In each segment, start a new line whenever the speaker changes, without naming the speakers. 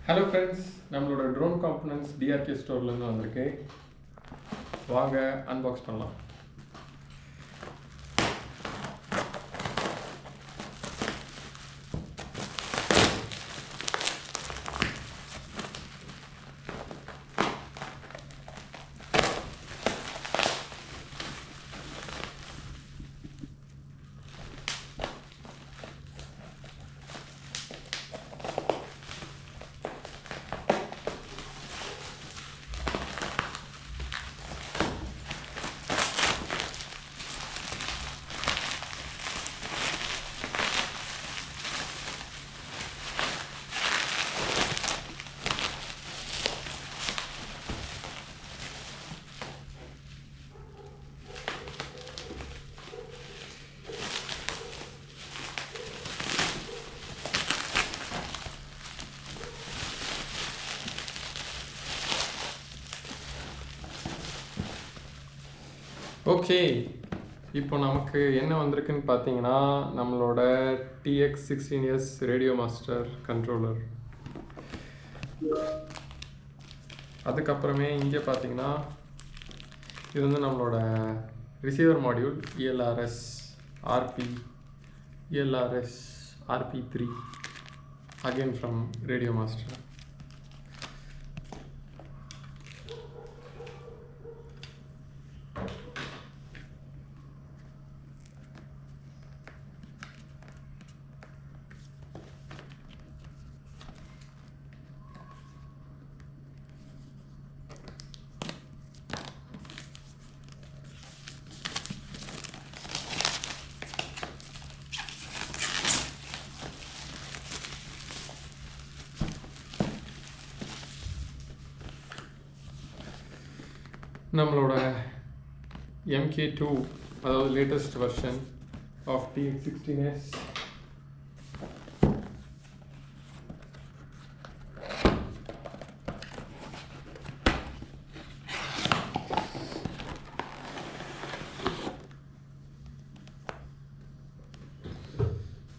Hello friends, நம்மளோட drone components DRK ஸ்டோர்ல இருந்து வந்திருக்கு. வாங்க unbox பண்ணலாம். ஓகே, இப்போ நமக்கு என்ன வந்திருக்குன்னு பார்த்தீங்கன்னா நம்மளோட TX16S Radiomaster கண்ட்ரோலர். அதுக்கப்புறமே இங்கே பார்த்தீங்கன்னா இது வந்து நம்மளோட receiver module ELRS RP3 again from Radiomaster. நம்மளோட MK2 அதாவது latest version of TX16S.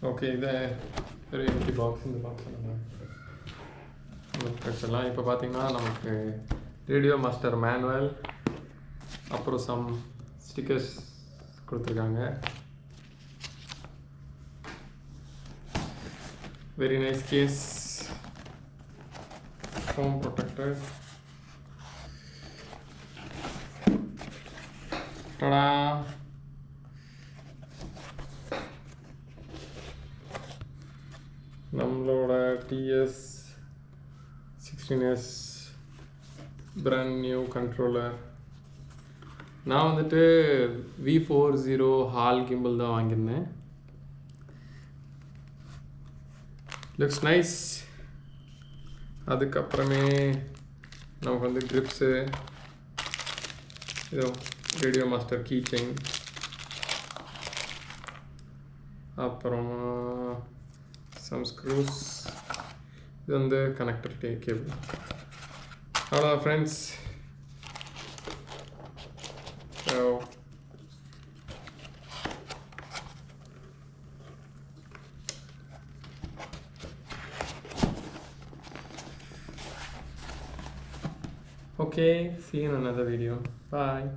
Okay, இதை ஒரு எம்டி பாக்ஸ் இந்த பாக்ஸ் வச்சிடலாம். இப்போ பார்த்தீங்கன்னா நமக்கு ரேடியோ மாஸ்டர் மேனுவல், அப்புறம் சம் ஸ்டிக்கர்ஸ் கொடுத்துருக்காங்க. Very nice case, foam protector. Tada, நம்மளோட TS16S brand new controller. நான் வந்துட்டு V40 ஹால் கிம்பிள் தான் வாங்கியிருந்தேன். Looks nice. அதுக்கப்புறமே நமக்கு வந்து கிரிப்ஸு, இதோ ரேடியோ மாஸ்டர் கீ செயின், அப்புறமா சம் ஸ்க்ரூஸ், இது வந்து கனெக்டர் கேபிள். அவ்வளோ friends. Okay, see you in another video. Bye.